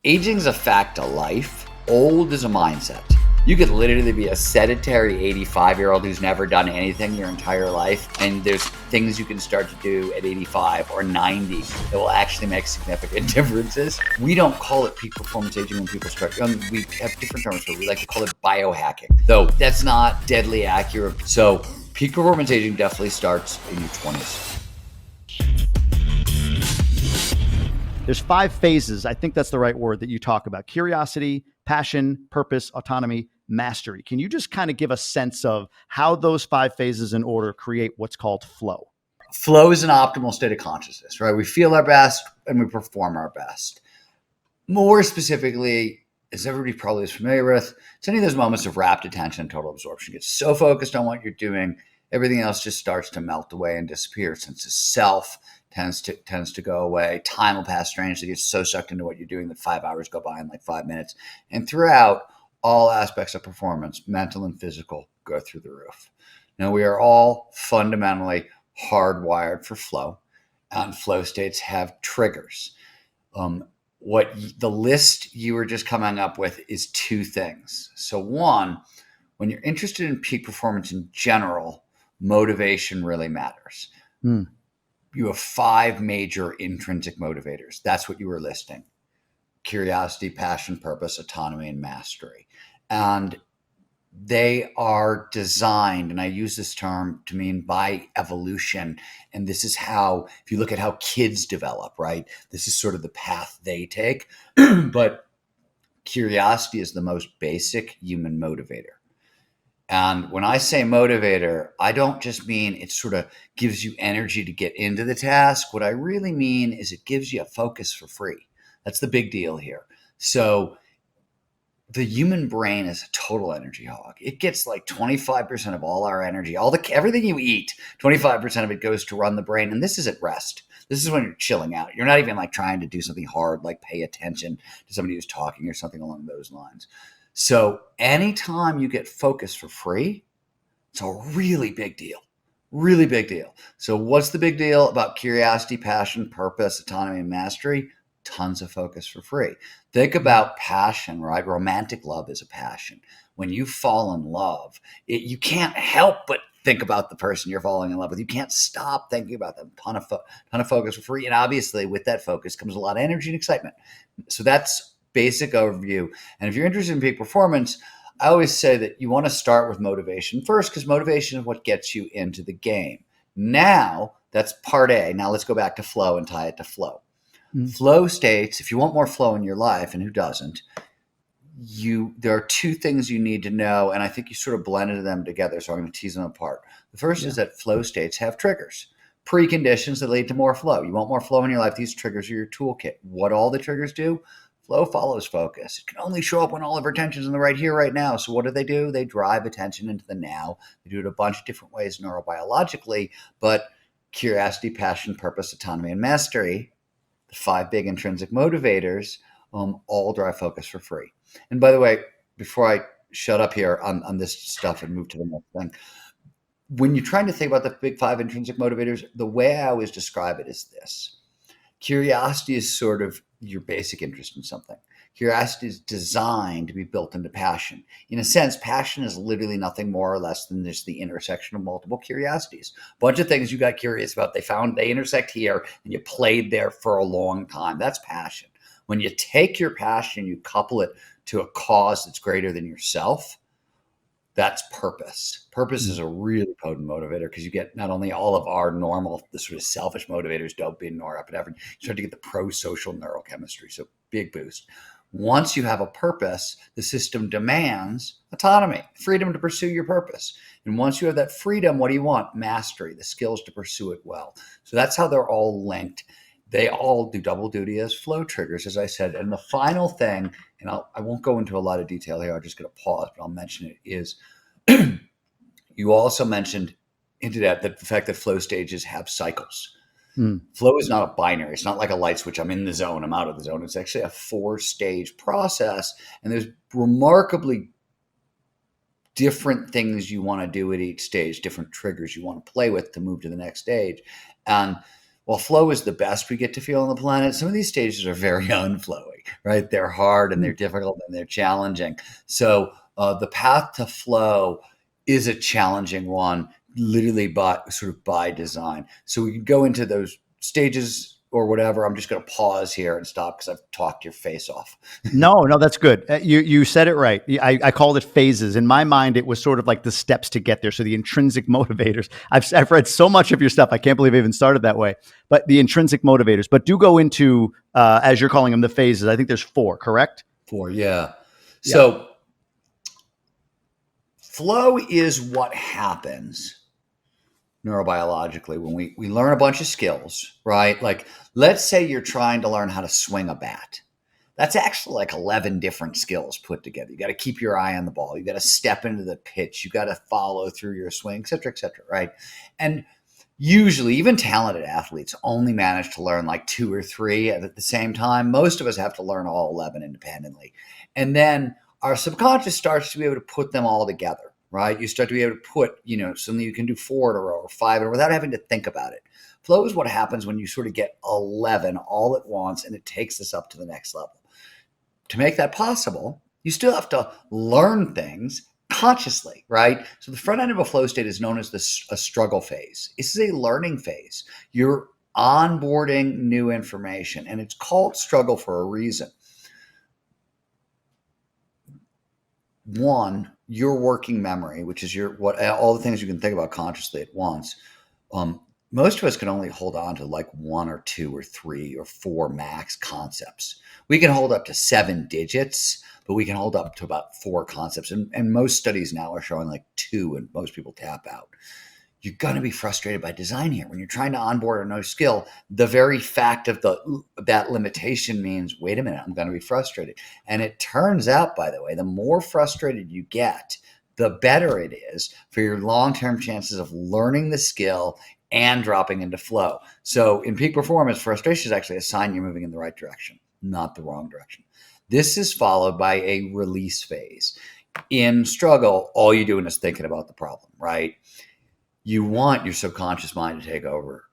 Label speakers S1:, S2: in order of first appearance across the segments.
S1: Aging's a fact of life. Old is a mindset. You could literally be a sedentary 85-year-old who's never done anything your entire life, and there's things you can start to do at 85 or 90 that will actually make significant differences. We don't call it peak performance aging when people start young. We have different terms for it. We like to call it biohacking, though that's not deadly accurate. So peak performance aging definitely starts in your 20s.
S2: There's 5 phases, I think that's the right word, that you talk about: curiosity, passion, purpose, autonomy, mastery. Can you just kind of give a sense of how those 5 phases in order create what's called flow?
S1: Flow is an optimal state of consciousness, right? We feel our best and we perform our best. More specifically, as everybody probably is familiar with, it's any of those moments of rapt attention and total absorption. You get so focused on what you're doing, everything else just starts to melt away and disappear. Sense of self tends to go away. Time will pass strangely. You get so sucked into what you're doing that 5 hours go by in like 5 minutes. And throughout, all aspects of performance, mental and physical, go through the roof. Now, we are all fundamentally hardwired for flow, and flow states have triggers. The list you were just coming up with is 2 things. So one, when you're interested in peak performance in general, motivation really matters. You have 5 major intrinsic motivators. That's what you were listing: curiosity, passion, purpose, autonomy, and mastery. And they are designed, and I use this term to mean by evolution. And this is how, if you look at how kids develop, right? This is sort of the path they take. But curiosity is the most basic human motivator. And when I say motivator, I don't just mean it sort of gives you energy to get into the task. What I really mean is it gives you a focus for free. That's the big deal here. So the human brain is a total energy hog. It gets like 25% of all our energy, everything you eat, 25% of it goes to run the brain. And this is at rest. This is when you're chilling out. You're not even like trying to do something hard, like pay attention to somebody who's talking or something along those lines. So anytime you get focus for free, it's a really big deal. Really big deal. So what's the big deal about curiosity, passion, purpose, autonomy, and mastery? Tons of focus for free. Think about passion, right? Romantic love is a passion. When you fall in love, you can't help but think about the person you're falling in love with. You can't stop thinking about them. Ton of focus for free. And obviously with that focus comes a lot of energy and excitement. So that's basic overview. And if you're interested in peak performance, I always say that you want to start with motivation first, because motivation is what gets you into the game. Now, that's part A. Now let's go back to flow and tie it to flow. Flow states, if you want more flow in your life, and who doesn't, there are 2 things you need to know, and I think you sort of blended them together, so I'm going to tease them apart. The first is that flow states have triggers, preconditions that lead to more flow. You want more flow in your life, these triggers are your toolkit. What all the triggers do? Flow follows focus. It can only show up when all of our attention is in the right here, right now. So what do? They drive attention into the now. They do it a bunch of different ways neurobiologically, but curiosity, passion, purpose, autonomy, and mastery, the 5 big intrinsic motivators, all drive focus for free. And by the way, before I shut up here on this stuff and move to the next thing, when you're trying to think about the big 5 intrinsic motivators, the way I always describe it is this. Curiosity is sort of your basic interest in something. Curiosity is designed to be built into passion. In a sense, passion is literally nothing more or less than just the intersection of multiple curiosities. A bunch of things you got curious about, they intersect here, and you played there for a long time. That's passion. When you take your passion, you couple it to a cause that's greater than yourself, that's purpose. Purpose is a really potent motivator, because you get not only all of our normal, the sort of selfish motivators, dopamine, norepinephrine, you start to get the pro-social neurochemistry. So big boost. Once you have a purpose, the system demands autonomy, freedom to pursue your purpose. And once you have that freedom, what do you want? Mastery, the skills to pursue it well. So that's how they're all linked. They all do double duty as flow triggers, as I said. And the final thing, and I won't go into a lot of detail here, I'm just going to pause, but I'll mention it, is you also mentioned into that the fact that flow stages have cycles. Flow is not a binary. It's not like a light switch. I'm in the zone, I'm out of the zone. It's actually a 4-stage process. And there's remarkably different things you want to do at each stage, different triggers you want to play with to move to the next stage. And while flow is the best we get to feel on the planet, some of these stages are very unflowy, right? They're hard and they're difficult and they're challenging. So the path to flow is a challenging one, literally by design. So we can go into those stages or whatever. I'm just going to pause here and stop because I've talked your face off.
S2: No, that's good. You said it right. I called it phases. In my mind, it was sort of like the steps to get there. So the intrinsic motivators. I've read so much of your stuff. I can't believe I even started that way. But the intrinsic motivators. But do go into, as you're calling them, the phases. I think there's 4, correct?
S1: 4, yeah. So flow is what happens neurobiologically when we learn a bunch of skills, right? Like, let's say you're trying to learn how to swing a bat. That's actually like 11 different skills put together. You got to keep your eye on the ball. You got to step into the pitch. You got to follow through your swing, et cetera, right? And usually, even talented athletes only manage to learn like 2 or 3 at the same time. Most of us have to learn all 11 independently. And then our subconscious starts to be able to put them all together. Right? You start to be able to put, something you can do 4 in a row or 5 in a row without having to think about it. Flow is what happens when you sort of get 11 all at once, and it takes us up to the next level. To make that possible, you still have to learn things consciously, right? So the front end of a flow state is known as a struggle phase. This is a learning phase. You're onboarding new information, and it's called struggle for a reason. One, your working memory, which is all the things you can think about consciously at once. Most of us can only hold on to like 1 or 2 or 3 or 4 max concepts. We can hold up to 7 digits, but we can hold up to about 4 concepts. And most studies now are showing like 2, and most people tap out. You're going to be frustrated by design here. When you're trying to onboard a new skill, the very fact of that limitation means, wait a minute, I'm going to be frustrated. And it turns out, by the way, the more frustrated you get, the better it is for your long-term chances of learning the skill and dropping into flow. So in peak performance, frustration is actually a sign you're moving in the right direction, not the wrong direction. This is followed by a release phase. In struggle, all you're doing is thinking about the problem, right? You want your subconscious mind to take over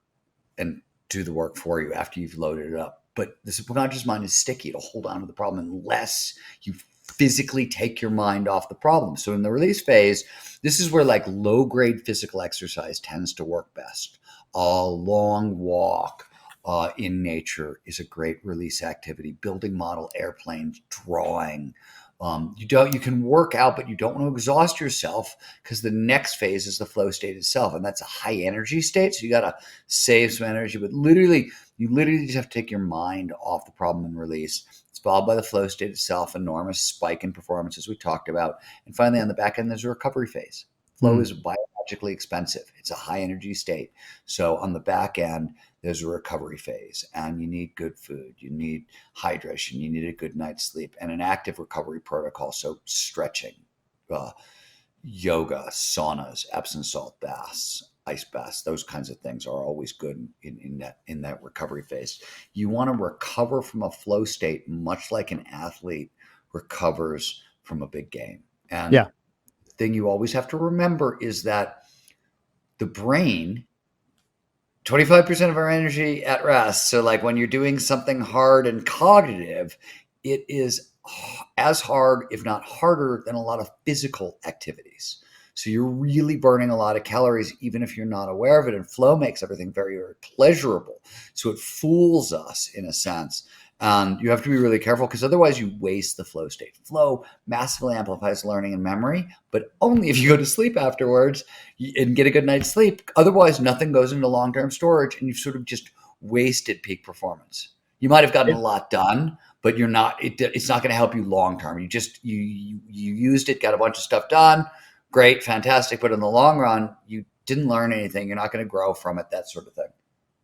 S1: and do the work for you after you've loaded it up. But the subconscious mind is sticky. It'll hold on to the problem unless you physically take your mind off the problem. So in the release phase, this is where like low-grade physical exercise tends to work best. A long walk in nature is a great release activity. Building model airplanes, drawing. You can work out, but you don't want to exhaust yourself because the next phase is the flow state itself. And that's a high energy state. So you got to save some energy, but you literally just have to take your mind off the problem and release. It's followed by the flow state itself, enormous spike in performance, as we talked about. And finally, on the back end, there's a recovery phase. Flow is biologically expensive. It's a high energy state. So on the back end, there's a recovery phase, and you need good food. You need hydration. You need a good night's sleep and an active recovery protocol. So stretching, yoga, saunas, Epsom salt baths, ice baths, those kinds of things are always good in that recovery phase. You want to recover from a flow state, much like an athlete recovers from a big game. And the thing you always have to remember is that the brain, 25% of our energy at rest. So like when you're doing something hard and cognitive, it is as hard, if not harder, than a lot of physical activities. So you're really burning a lot of calories, even if you're not aware of it. And flow makes everything very, very pleasurable. So it fools us in a sense. You have to be really careful because otherwise you waste the flow state. Flow massively amplifies learning and memory, but only if you go to sleep afterwards and get a good night's sleep. Otherwise, nothing goes into long-term storage and you've sort of just wasted peak performance. You might have gotten a lot done, but it's not going to help you long-term. You used it, got a bunch of stuff done. Great, fantastic. But in the long run, you didn't learn anything. You're not going to grow from it, that sort of thing.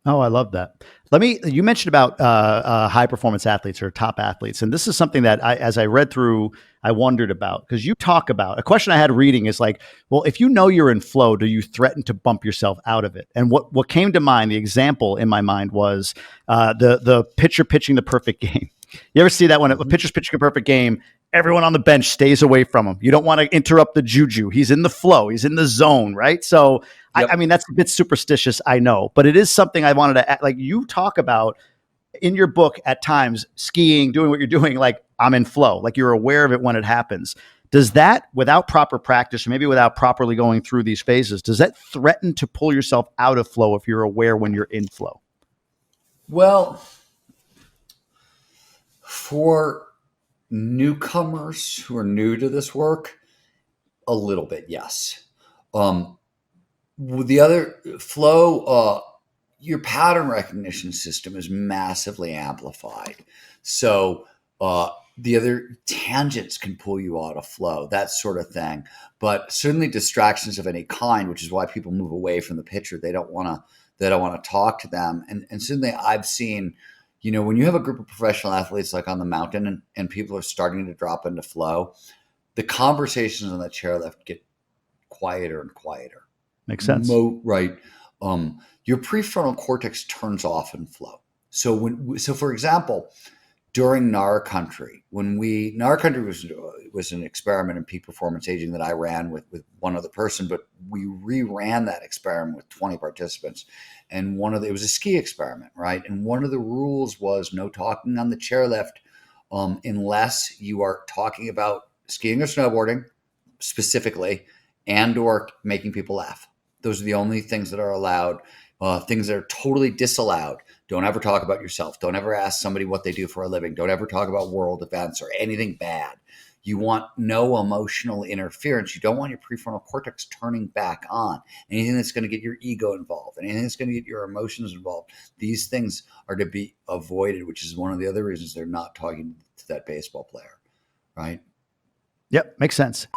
S2: Oh, I love that. You mentioned about high performance athletes or top athletes. And this is something that as I read through, I wondered about, because you talk about a question I had reading is like, well, if you know you're in flow, do you threaten to bump yourself out of it? And what came to mind, the example in my mind was the pitcher pitching the perfect game. You ever see that when a pitcher's pitching a perfect game, everyone on the bench stays away from him. You don't want to interrupt the juju. He's in the flow. He's in the zone, right? So,
S1: Yep.
S2: I mean, that's a bit superstitious, I know, but it is something I wanted to, like you talk about in your book at times, skiing, doing what you're doing, like I'm in flow, like you're aware of it when it happens. Does that, without proper practice, or maybe without properly going through these phases, does that threaten to pull yourself out of flow if you're aware when you're in flow?
S1: Well, for newcomers who are new to this work, a little bit, yes. The other flow, your pattern recognition system is massively amplified. So the other tangents can pull you out of flow, that sort of thing. But certainly distractions of any kind, which is why people move away from the pitcher. They don't want to talk to them. And certainly I've seen, when you have a group of professional athletes like on the mountain and people are starting to drop into flow, the conversations on the chairlift get quieter and quieter.
S2: Makes sense.
S1: Right. Your prefrontal cortex turns off in flow. So for example, during NAR Country, NAR Country was an experiment in peak performance aging that I ran with one other person, but we reran that experiment with 20 participants. And it was a ski experiment, right? And one of the rules was no talking on the chairlift unless you are talking about skiing or snowboarding specifically and or making people laugh. Those are the only things that are allowed. Things that are totally disallowed. Don't ever talk about yourself. Don't ever ask somebody what they do for a living. Don't ever talk about world events or anything bad. You want no emotional interference. You don't want your prefrontal cortex turning back on. Anything that's going to get your ego involved, anything that's going to get your emotions involved, these things are to be avoided, which is one of the other reasons they're not talking to that baseball player, right?
S2: Yep, makes sense.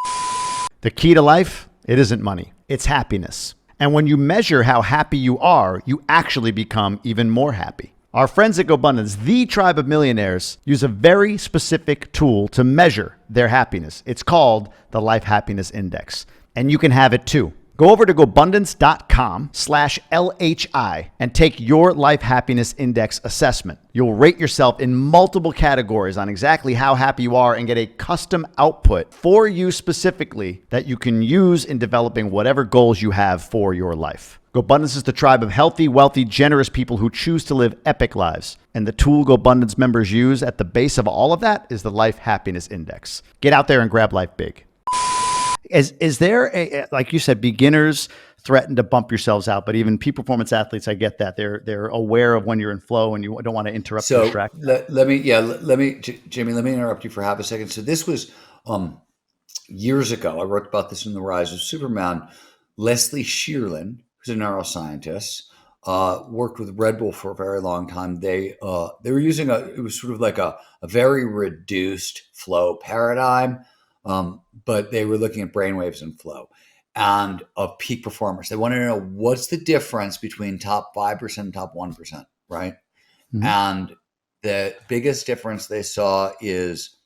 S2: The key to life, it isn't money, it's happiness. And when you measure how happy you are, you actually become even more happy. Our friends at Gobundance, the Tribe of Millionaires, use a very specific tool to measure their happiness. It's called the Life Happiness Index. And you can have it too. Go over to Gobundance.com/LHI and take your Life Happiness Index assessment. You'll rate yourself in multiple categories on exactly how happy you are and get a custom output for you specifically that you can use in developing whatever goals you have for your life. Gobundance is the tribe of healthy, wealthy, generous people who choose to live epic lives. And the tool Gobundance members use at the base of all of that is the Life Happiness Index. Get out there and grab life big. Is there like you said, beginners threaten to bump yourselves out, but even peak performance athletes, I get that they're aware of when you're in flow and you don't want to interrupt or distract.
S1: Jamie, let me interrupt you for half a second. So this was years ago. I wrote about this in The Rise of Superman. Leslie Shearlin, who's a neuroscientist, worked with Red Bull for a very long time. They were using it was sort of like a very reduced flow paradigm. But they were looking at brainwaves and flow and of peak performers. They wanted to know what's the difference between top 5% and top 1%, right? Mm-hmm. And the biggest difference they saw is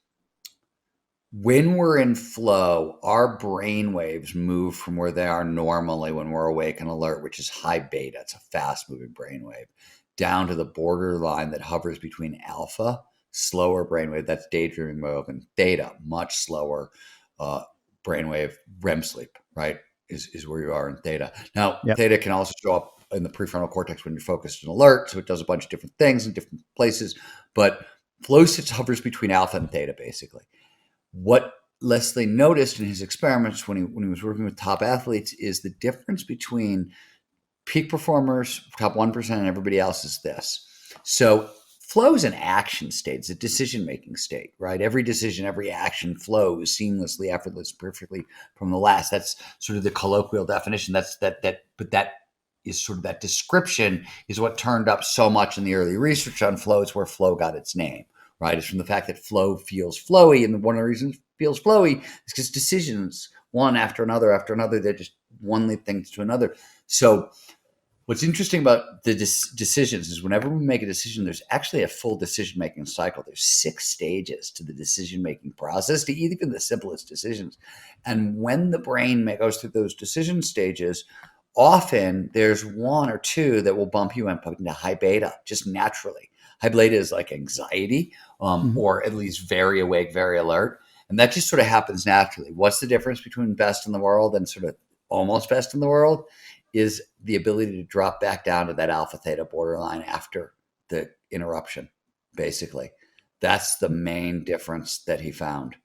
S1: when we're in flow, our brainwaves move from where they are normally when we're awake and alert, which is high beta. It's a fast moving brainwave, down to the borderline that hovers between alpha, slower brainwave, that's daydreaming mode, and theta, much slower brainwave, REM sleep, right, is where you are in theta. Now, theta can also show up in the prefrontal cortex when you're focused and alert, so it does a bunch of different things in different places, but flow state hovers between alpha and theta, basically. What Leslie noticed in his experiments when he was working with top athletes is the difference between peak performers, top 1%, and everybody else is this. So flow is an action state. It's a decision-making state, right? Every decision, every action flows seamlessly, effortlessly, perfectly from the last. That's sort of the colloquial definition. But that is sort of that description is what turned up so much in the early research on flow. It's where flow got its name, right? It's from the fact that flow feels flowy. And one of the reasons it feels flowy is because decisions, one after another, they're just one thing to another. So what's interesting about the decisions is whenever we make a decision, there's actually a full decision-making cycle. There's 6 stages to the decision-making process, to even the simplest decisions. And when the brain goes through those decision stages, often there's 1 or 2 that will bump you into high beta, just naturally. High beta is like anxiety, or at least very awake, very alert. And that just sort of happens naturally. What's the difference between best in the world and sort of almost best in the world is the ability to drop back down to that alpha theta borderline after the interruption, basically. That's the main difference that he found.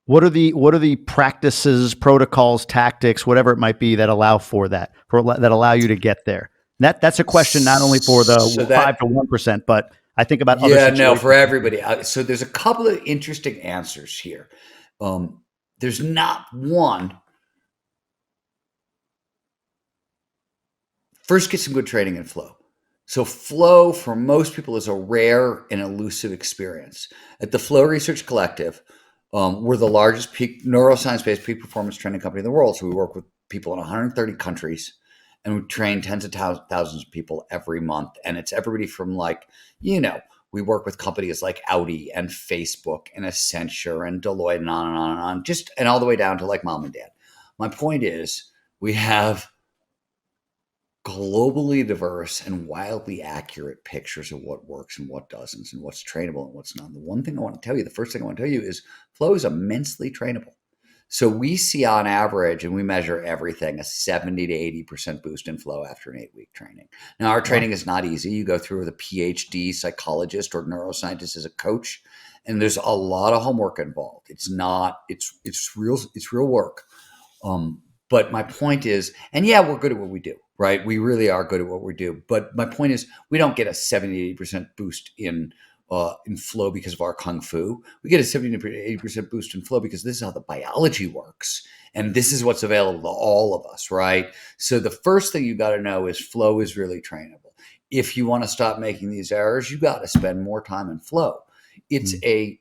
S2: What are the practices, protocols, tactics, whatever it might be that allow for that, that allow you to get there? That's a question not only for the 5 to 1%, but I think about other situations.
S1: No, for everybody. So there's a couple of interesting answers here. There's not one. First, get some good training in flow. So flow for most people is a rare and elusive experience. At the Flow Research Collective, we're the largest neuroscience-based peak performance training company in the world. So we work with people in 130 countries, and we train tens of thousands of people every month. And it's everybody from we work with companies like Audi and Facebook and Accenture and Deloitte and on and on and on, and all the way down to like mom and dad. My point is we have globally diverse and wildly accurate pictures of what works and what doesn't and what's trainable and what's not. The first thing I want to tell you is flow is immensely trainable. So we see on average, and we measure everything, a 70 to 80% boost in flow after an 8-week training. Now, our training is not easy. You go through with a PhD psychologist or neuroscientist as a coach, and there's a lot of homework involved. It's real work. But my point is, and yeah, we're good at what we do, right? We really are good at what we do. But my point is, we don't get a 70 to 80% boost in flow because of our kung fu. We get a 70 to 80% boost in flow because this is how the biology works. And this is what's available to all of us, right? So the first thing you got to know is flow is really trainable. If you want to stop making these errors, you got to spend more time in flow. It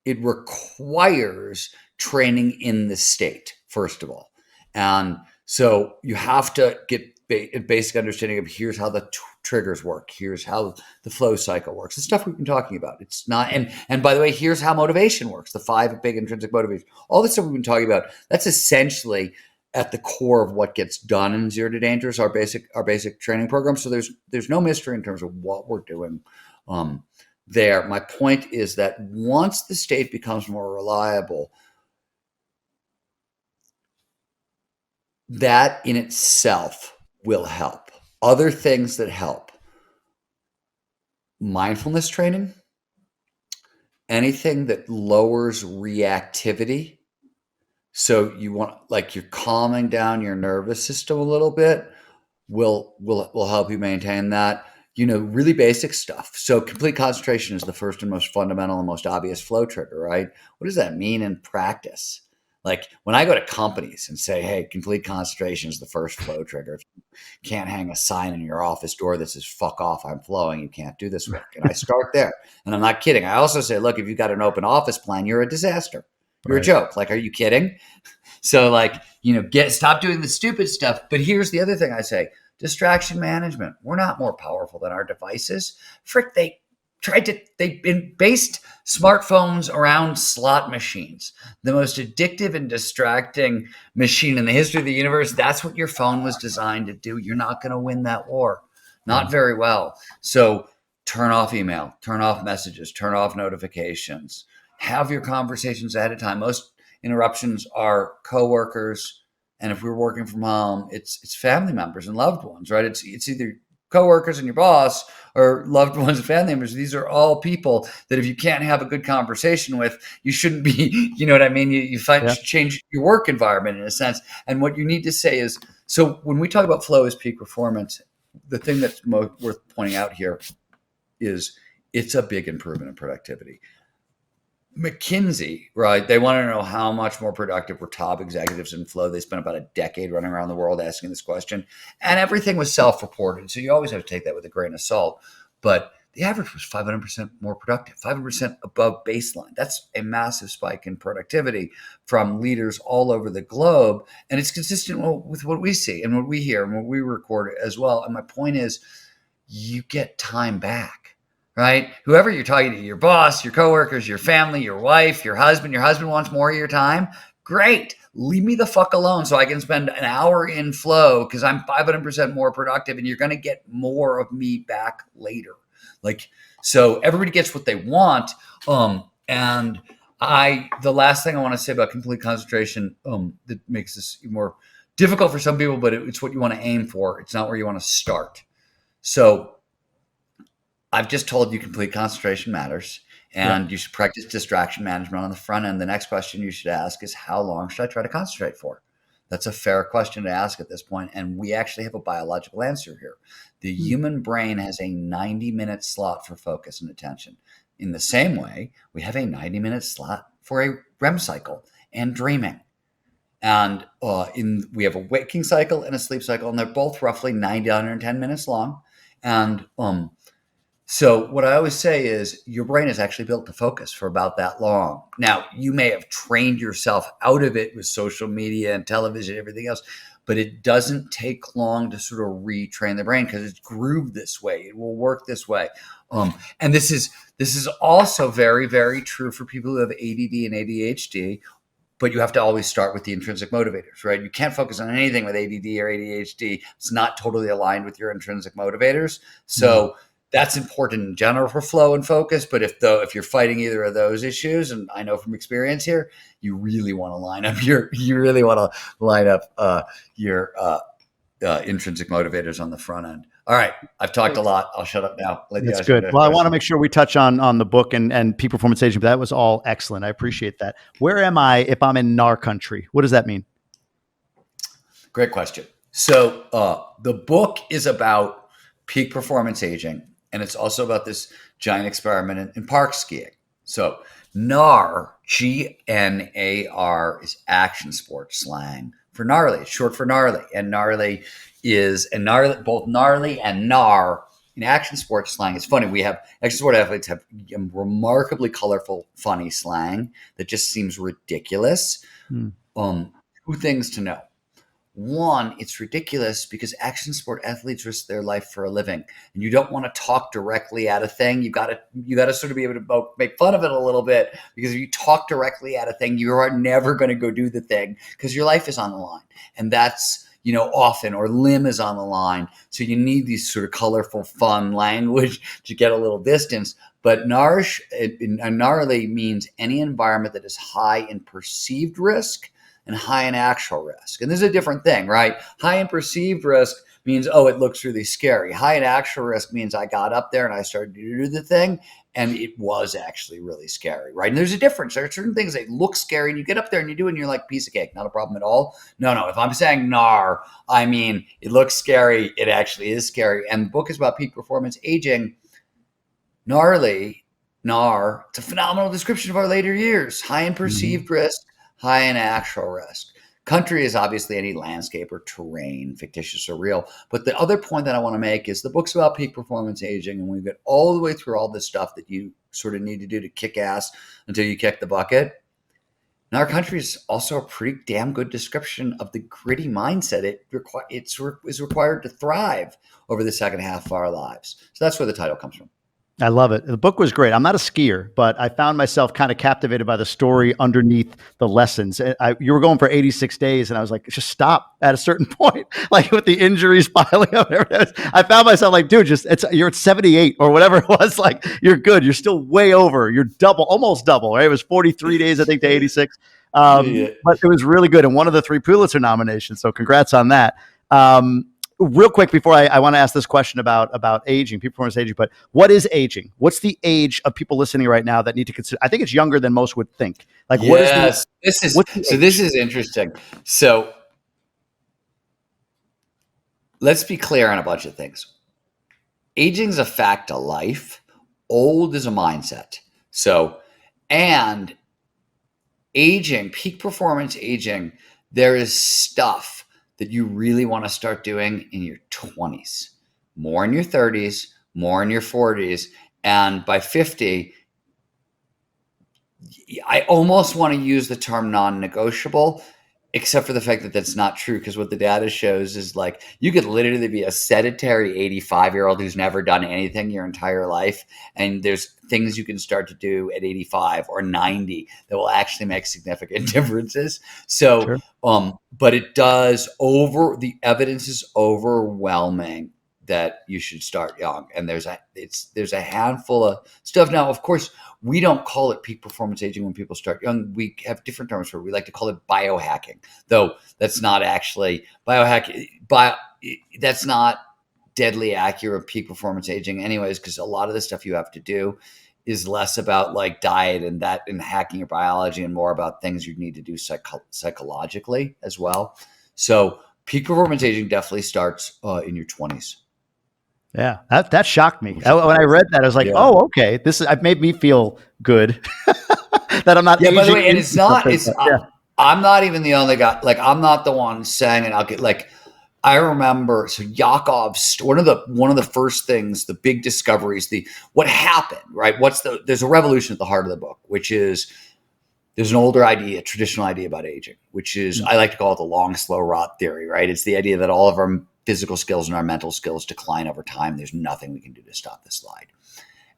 S1: requires training in the state, first of all. And so you have to get a basic understanding of here's how the triggers work. Here's how the flow cycle works. The stuff we've been talking about. It's not, and by the way, here's how motivation works. The 5 big intrinsic motivators. All this stuff we've been talking about. That's essentially at the core of what gets done in Zero to Dangerous, our basic training program. So there's no mystery in terms of what we're doing there. My point is that once the state becomes more reliable, that in itself will help. Other things that help: mindfulness training, anything that lowers reactivity. So you're calming down your nervous system a little bit will help you maintain that. Really basic stuff. So complete concentration is the first and most fundamental and most obvious flow trigger, right? What does that mean in practice? Like when I go to companies and say, hey, complete concentration is the first flow trigger. If you can't hang a sign in your office door that says, fuck off, I'm flowing, you can't do this work. And I start there. And I'm not kidding. I also say, look, if you've got an open office plan, you're a disaster. You're a joke. Like, are you kidding? So stop doing the stupid stuff. But here's the other thing I say: distraction management. We're not more powerful than our devices. Frick, they based smartphones around slot machines, the most addictive and distracting machine in the history of the universe. That's what your phone was designed to do. You're not going to win that war. Not very well. So turn off email, turn off messages, turn off notifications, have your conversations ahead of time. Most interruptions are coworkers. And if we're working from home, it's family members and loved ones, right? It's either coworkers and your boss or loved ones and family members. These are all people that if you can't have a good conversation with, you shouldn't be, you know what I mean? You change your work environment in a sense. And what you need to say is, so when we talk about flow as peak performance, the thing that's most worth pointing out here is it's a big improvement in productivity. McKinsey, right? They want to know how much more productive were top executives in flow. They spent about a decade running around the world asking this question, and everything was self-reported. So you always have to take that with a grain of salt. But the average was 500% more productive, 500% above baseline. That's a massive spike in productivity from leaders all over the globe. And it's consistent with what we see and what we hear and what we record as well. And my point is, you get time back. Right? Whoever you're talking to, your boss, your coworkers, your family, your wife, your husband wants more of your time. Great. Leave me the fuck alone so I can spend an hour in flow because I'm 500% more productive and you're going to get more of me back later. So everybody gets what they want. And The last thing I want to say about complete concentration, that makes this more difficult for some people, but it's what you want to aim for. It's not where you want to start. So I've just told you complete concentration matters, and you should practice distraction management on the front end. The next question you should ask is, how long should I try to concentrate for? That's a fair question to ask at this point, and we actually have a biological answer here. The human brain has a 90-minute slot for focus and attention. In the same way, we have a 90-minute slot for a REM cycle and dreaming. And we have a waking cycle and a sleep cycle, and they're both roughly 90 to 110 minutes long. And so what I always say is your brain is actually built to focus for about that long. Now, you may have trained yourself out of it with social media and television, everything else, but it doesn't take long to sort of retrain the brain because it's grooved this way. It will work this way. And this is also very, very true for people who have ADD and ADHD, but you have to always start with the intrinsic motivators, right? You can't focus on anything with ADD or ADHD. It's not totally aligned with your intrinsic motivators. So that's important in general for flow and focus. But if you're fighting either of those issues, and I know from experience here, you really want to line up your intrinsic motivators on the front end. All right, I've talked a lot. I'll shut up now.
S2: That's good. Well, I want to make sure we touch on the book and peak performance aging, but that was all excellent. I appreciate that. Where am I if I'm in NAR country? What does that mean?
S1: Great question. So the book is about peak performance aging, and it's also about this giant experiment in park skiing. So NAR, GNAR, is action sports slang for gnarly. It's short for gnarly, and both gnarly and NAR in action sports slang. It's funny. We have action sport athletes have remarkably colorful, funny slang that just seems ridiculous. Two things to know. One, it's ridiculous because action sport athletes risk their life for a living, and you don't want to talk directly at a thing. You got to sort of be able to make fun of it a little bit, because if you talk directly at a thing, you are never going to go do the thing because your life is on the line, and that's often, or limb is on the line. So you need these sort of colorful, fun language to get a little distance. But gnarly means any environment that is high in perceived risk and high in actual risk. And this is a different thing, right? High in perceived risk means, it looks really scary. High in actual risk means I got up there and I started to do the thing, and it was actually really scary, right? And there's a difference. There are certain things that look scary, and you get up there and you do it, and you're like, piece of cake, not a problem at all. No. If I'm saying NAR, I mean, it looks scary. It actually is scary. And the book is about peak performance aging. Gnarly, NAR, it's a phenomenal description of our later years. High in perceived risk, high in actual risk. Country is obviously any landscape or terrain, fictitious or real. But the other point that I want to make is the book's about peak performance aging, and we get all the way through all this stuff that you sort of need to do to kick ass until you kick the bucket. And our country is also a pretty damn good description of the gritty mindset it is required to thrive over the second half of our lives. So that's where the title comes from.
S2: I love it. The book was great. I'm not a skier, but I found myself kind of captivated by the story underneath the lessons. You were going for 86 days, and I was like, just stop at a certain point, like with the injuries piling up. I found myself like, dude, you're at 78 or whatever it was. Like, you're good. You're still way over. You're almost double, right? It was 43 days, I think, to 86. But it was really good. And one of the 3 Pulitzer nominations. So congrats on that. Real quick before I want to ask this question about aging, peak performance aging, but what is aging? What's the age of people listening right now that need to consider? I think it's younger than most would think. Like,
S1: yes, this is interesting. So let's be clear on a bunch of things. Aging is a fact of life. Old is a mindset. So, and aging, peak performance aging, there is stuff that you really want to start doing in your 20s, more in your 30s, more in your 40s. And by 50, I almost want to use the term non-negotiable, except for the fact that that's not true, because what the data shows is like you could literally be a sedentary 85-year-old who's never done anything your entire life, and there's things you can start to do at 85 or 90 that will actually make significant differences. So, sure. But it does the evidence is overwhelming that you should start young, and there's a handful of stuff. Now, of course, We don't call it peak performance aging when people start young. We have different terms for it. We like to call it biohacking, though that's not actually that's not deadly accurate peak performance aging anyways, because a lot of the stuff you have to do is less about like diet and hacking your biology and more about things you need to do psychologically as well. So peak performance aging definitely starts in your 20s.
S2: Yeah, that shocked me. When I read that, I was like, "Oh, okay. This is. It made me feel good that I'm not."
S1: Yeah, by the
S2: aging
S1: way, and it's not.
S2: something,
S1: It's
S2: yeah.
S1: I'm not even the only guy. Like, I'm not the one saying it. I'll get like. I remember, so Yakov's one of the first things, the big discoveries, what happened, right? There's a revolution at the heart of the book, which is there's an older idea, traditional idea about aging, which is I like to call it the long, slow rot theory, right? It's the idea that all of our physical skills and our mental skills decline over time. There's nothing we can do to stop the slide.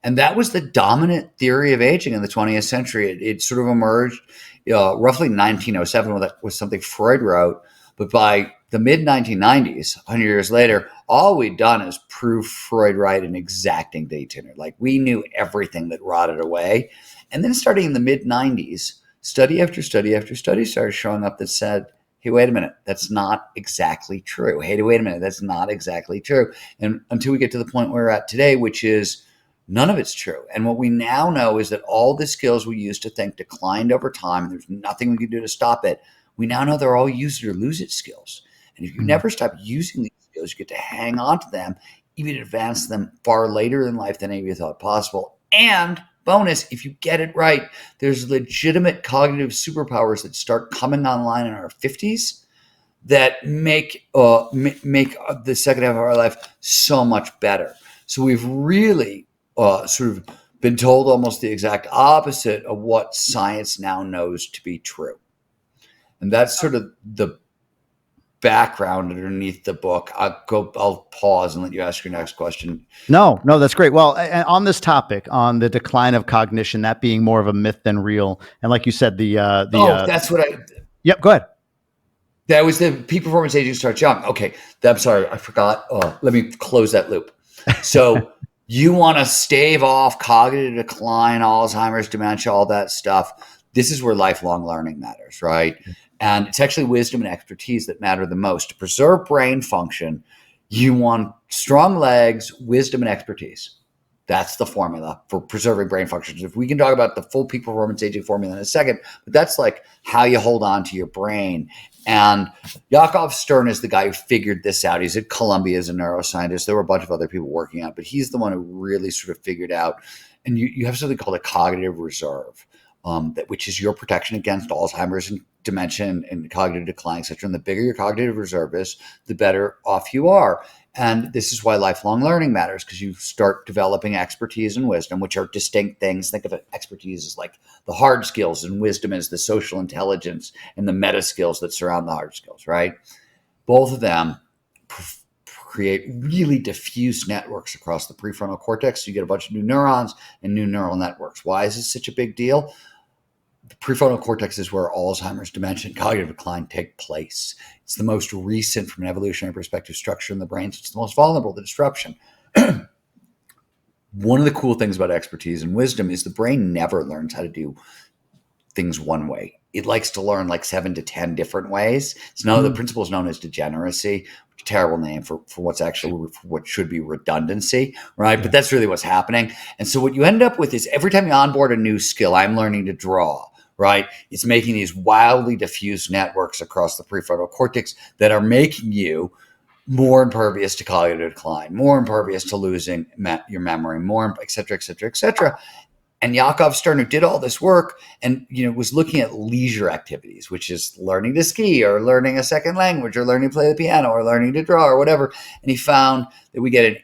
S1: And that was the dominant theory of aging in the 20th century. It sort of emerged roughly 1907 with something Freud wrote. But by the mid 1990s, 100 years later, all we'd done is prove Freud right in exacting detail. Like, we knew everything that rotted away. And then starting in the mid 90s, study after study after study started showing up that said, hey, wait a minute, that's not exactly true. Hey, wait a minute, that's not exactly true. And until we get to the point where we're at today, which is none of it's true. And what we now know is that all the skills we used to think declined over time, and there's nothing we can do to stop it. We now know they're all use it or lose it skills. And if you never stop using these skills, you get to hang on to them, even advance them far later in life than any of you thought possible. And bonus, if you get it right, there's legitimate cognitive superpowers that start coming online in our 50s that make the second half of our life so much better. So we've really sort of been told almost the exact opposite of what science now knows to be true. And that's sort of the background underneath the book. I'll pause and let you ask your next question.
S2: No, that's great. Well, on this topic, on the decline of cognition, that being more of a myth than real, and like you said,
S1: that's what I.
S2: Yep, go ahead.
S1: That was the peak performance aging starts young. Okay, I'm sorry, I forgot. Let me close that loop. So you want to stave off cognitive decline, Alzheimer's, dementia, all that stuff. This is where lifelong learning matters, right? And it's actually wisdom and expertise that matter the most. To preserve brain function, you want strong legs, wisdom, and expertise. That's the formula for preserving brain functions. If we can talk about the full peak performance aging formula in a second, but that's like how you hold on to your brain. And Yakov Stern is the guy who figured this out. He's at Columbia as a neuroscientist. There were a bunch of other people working on it, but he's the one who really sort of figured out. And you have something called a cognitive reserve, which is your protection against Alzheimer's and dementia and cognitive decline, et cetera. And the bigger your cognitive reserve is, the better off you are. And this is why lifelong learning matters, because you start developing expertise and wisdom, which are distinct things. Think of it, expertise as like the hard skills, and wisdom as the social intelligence and the meta skills that surround the hard skills, right? Both of them create really diffuse networks across the prefrontal cortex. So you get a bunch of new neurons and new neural networks. Why is this such a big deal? The prefrontal cortex is where Alzheimer's, dementia, and cognitive decline take place. It's the most recent, from an evolutionary perspective, structure in the brain. So it's the most vulnerable to disruption. One of the cool things about expertise and wisdom is the brain never learns how to do things one way. It likes to learn like 7 to 10 different ways. It's the principle is known as degeneracy, which is a terrible name for what's actually for what should be redundancy, right? Yeah. But that's really what's happening. And so what you end up with is every time you onboard a new skill, I'm learning to draw, right? It's making these wildly diffuse networks across the prefrontal cortex that are making you more impervious to cognitive decline, more impervious to losing your memory, more, et cetera, et cetera, et cetera. And Yakov Stern, who did all this work and was looking at leisure activities, which is learning to ski or learning a second language or learning to play the piano or learning to draw or whatever. And he found that we get an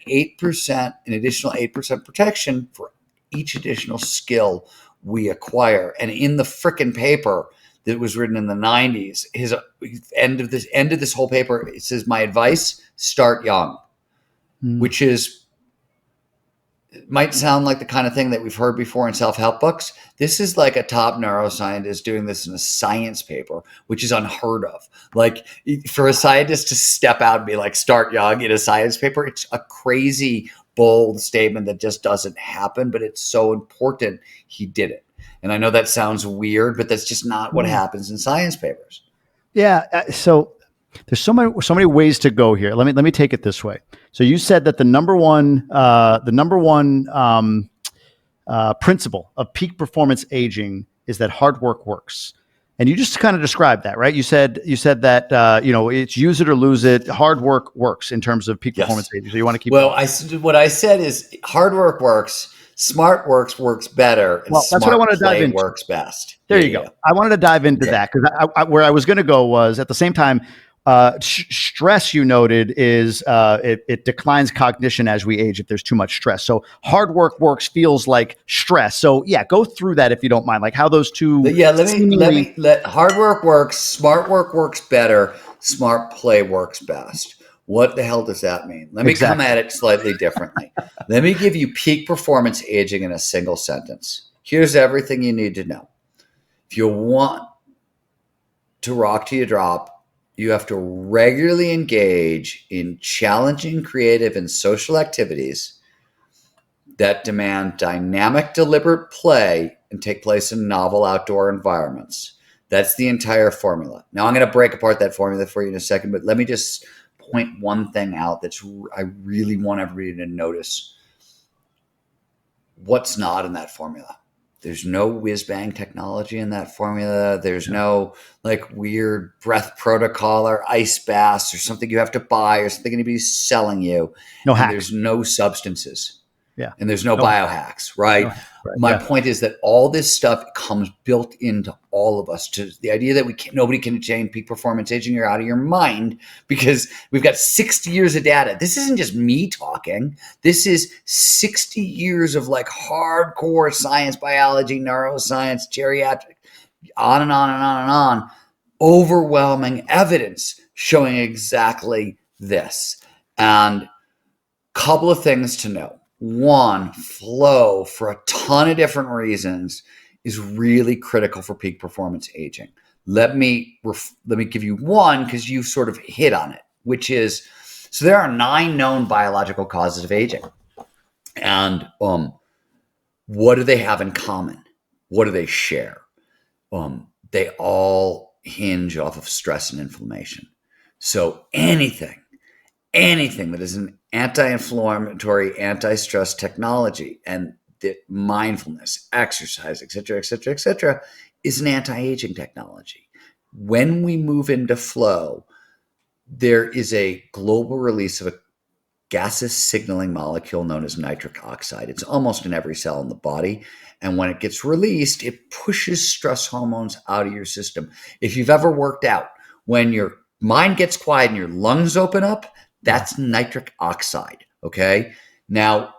S1: additional 8% protection for each additional skill we acquire. And in the frickin' paper that was written in the 90s, his end of this whole paper, it says, my advice, start young, which is, it might sound like the kind of thing that we've heard before in self-help books. This is like a top neuroscientist doing this in a science paper, which is unheard of. Like, for a scientist to step out and be like, start young in a science paper, it's a crazy bold statement that just doesn't happen, but it's so important he did it. And I know that sounds weird, but that's just not what happens in science papers.
S2: Yeah. So there's so many ways to go here. Let me take it this way. So you said that the number one principle of peak performance aging is that hard work works. And you just kind of described that, right? You said that it's use it or lose it. Hard work works in terms of peak performance aging. So you want to keep.
S1: Well, what I said is hard work works, smart works better, and
S2: well, that's what I want to dive into.
S1: Works best.
S2: There you go. I wanted to dive into that because where I was going to go was at the same time. Stress, you noted, is it declines cognition as we age if there's too much stress. So hard work works feels like stress. So yeah, go through that if you don't mind, like how those two.
S1: Yeah, let hard work works, smart work works better, smart play works best. What the hell does that mean? Let me come at it slightly differently. Let me give you peak performance aging in a single sentence. Here's everything you need to know. If you want to rock till you drop, you have to regularly engage in challenging, creative, and social activities that demand dynamic, deliberate play and take place in novel outdoor environments. That's the entire formula. Now, I'm going to break apart that formula for you in a second, but let me just point one thing out I really want everybody to notice what's not in that formula. There's no whiz-bang technology in that formula. There's no like weird breath protocol or ice baths or something you have to buy or something anybody's selling you.
S2: No hacks.
S1: There's no substances.
S2: Yeah.
S1: And there's no biohacks, right? My point is that all this stuff comes built into all of us. To the idea that nobody can attain peak performance aging, you're out of your mind because we've got 60 years of data. This isn't just me talking. This is 60 years of like hardcore science, biology, neuroscience, geriatric, on and on and on and on. Overwhelming evidence showing exactly this. And couple of things to know. One, flow for a ton of different reasons is really critical for peak performance aging. Let me give you one because you sort of hit on it, which is, so there are 9 known biological causes of aging. And what do they have in common? What do they share? They all hinge off of stress and inflammation. So anything that is an anti-inflammatory, anti-stress technology and that mindfulness, exercise, et cetera, is an anti-aging technology. When we move into flow, there is a global release of a gaseous signaling molecule known as nitric oxide. It's almost in every cell in the body. And when it gets released, it pushes stress hormones out of your system. If you've ever worked out, when your mind gets quiet and your lungs open up, that's nitric oxide, okay? Now,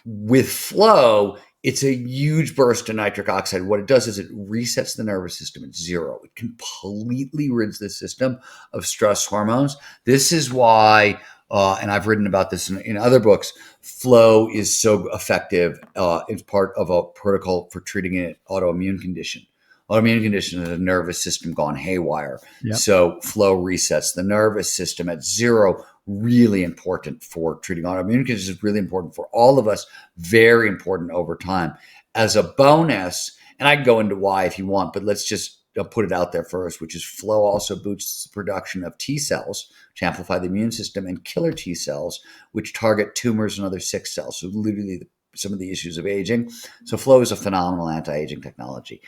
S1: with flow, it's a huge burst of nitric oxide. What it does is it resets the nervous system at zero. It completely rids the system of stress hormones. This is why, and I've written about this in other books, flow is so effective. It's part of a protocol for treating an autoimmune condition. Autoimmune condition is a nervous system gone haywire. Yep. So flow resets the nervous system at zero. Really important for treating autoimmune conditions, really important for all of us, very important over time. As a bonus, and I can go into why if you want, but let's just put it out there first, which is flow also boosts the production of T cells, which amplify the immune system, and killer T cells, which target tumors and other sick cells. So literally some of the issues of aging. So flow is a phenomenal anti-aging technology.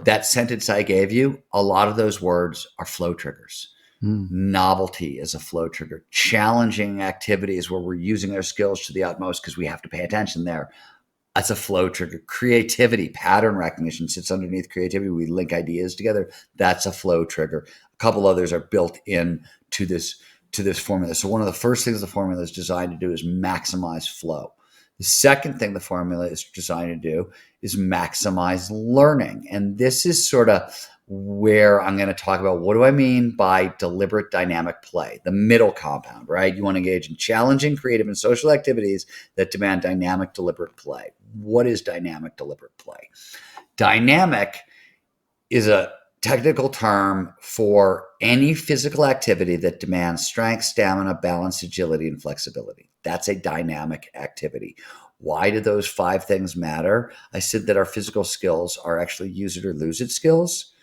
S1: That sentence I gave you, a lot of those words are flow triggers. Novelty is a flow trigger. Challenging activities where we're using our skills to the utmost because we have to pay attention there. That's a flow trigger. Creativity, pattern recognition sits underneath creativity. We link ideas together. That's a flow trigger. A couple others are built in to this formula. So one of the first things the formula is designed to do is maximize flow. The second thing the formula is designed to do is maximize learning. And this is sort of where I'm going to talk about what do I mean by deliberate dynamic play, the middle compound, right? You want to engage in challenging, creative, and social activities that demand dynamic, deliberate play. What is dynamic, deliberate play? Dynamic is a technical term for any physical activity that demands strength, stamina, balance, agility, and flexibility. That's a dynamic activity. Why do those 5 things matter? I said that our physical skills are actually use it or lose it skills.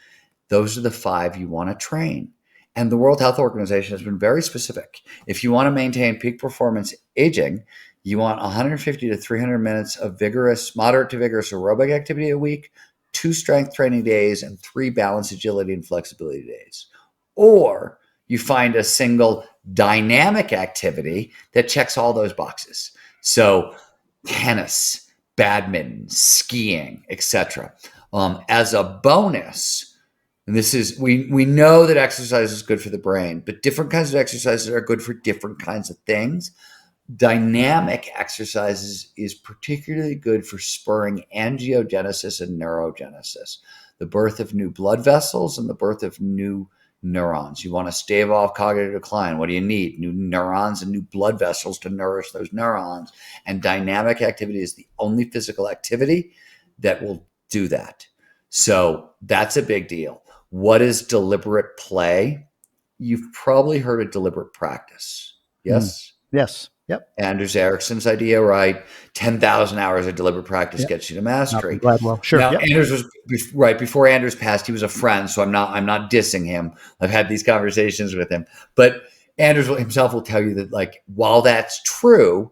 S1: Those are the 5 you want to train. And the World Health Organization has been very specific. If you want to maintain peak performance aging, you want 150 to 300 minutes of vigorous, moderate to vigorous aerobic activity a week, 2 strength training days, and 3 balance, agility, and flexibility days. Or you find a single dynamic activity that checks all those boxes. So tennis, badminton, skiing, etc. As a bonus, and this is, we know that exercise is good for the brain, but different kinds of exercises are good for different kinds of things. Dynamic exercises is particularly good for spurring angiogenesis and neurogenesis, the birth of new blood vessels and the birth of new neurons. You want to stave off cognitive decline. What do you need? New neurons and new blood vessels to nourish those neurons. And dynamic activity is the only physical activity that will do that. So that's a big deal. What is deliberate play? You've probably heard of deliberate practice. Yes?
S2: Yes. Yep.
S1: Anders Ericsson's idea, right? 10,000 hours of deliberate practice gets you to mastery.
S2: Gladwell. Sure.
S1: Now,
S2: Yep.
S1: Anders was right before Anders passed. He was a friend, so I'm not dissing him. I've had these conversations with him, but Anders himself will tell you that, like, while that's true,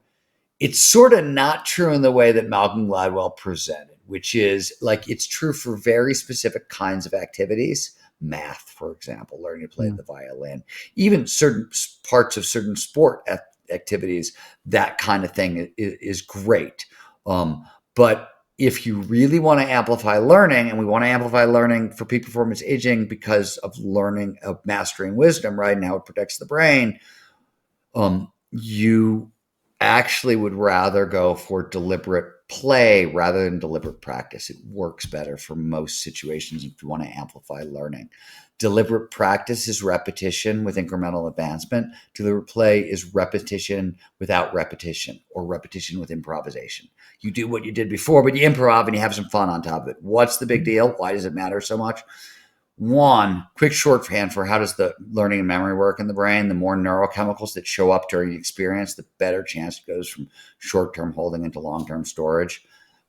S1: it's sort of not true in the way that Malcolm Gladwell presented, which is like it's true for very specific kinds of activities. Math, for example, learning to play the violin, even certain parts of certain sport activities, that kind of thing is great. But if you really want to amplify learning, and we want to amplify learning for peak performance aging because of learning, of mastering wisdom, right? And how it protects the brain, you actually would rather go for deliberate play rather than deliberate practice. It works better for most situations if you want to amplify learning. Deliberate practice is repetition with incremental advancement. Deliberate play is repetition without repetition, or repetition with improvisation. You do what you did before, but you improv and you have some fun on top of it. What's the big deal? Why does it matter so much? One, quick shorthand for how does the learning and memory work in the brain. The more neurochemicals that show up during the experience, the better chance it goes from short-term holding into long-term storage.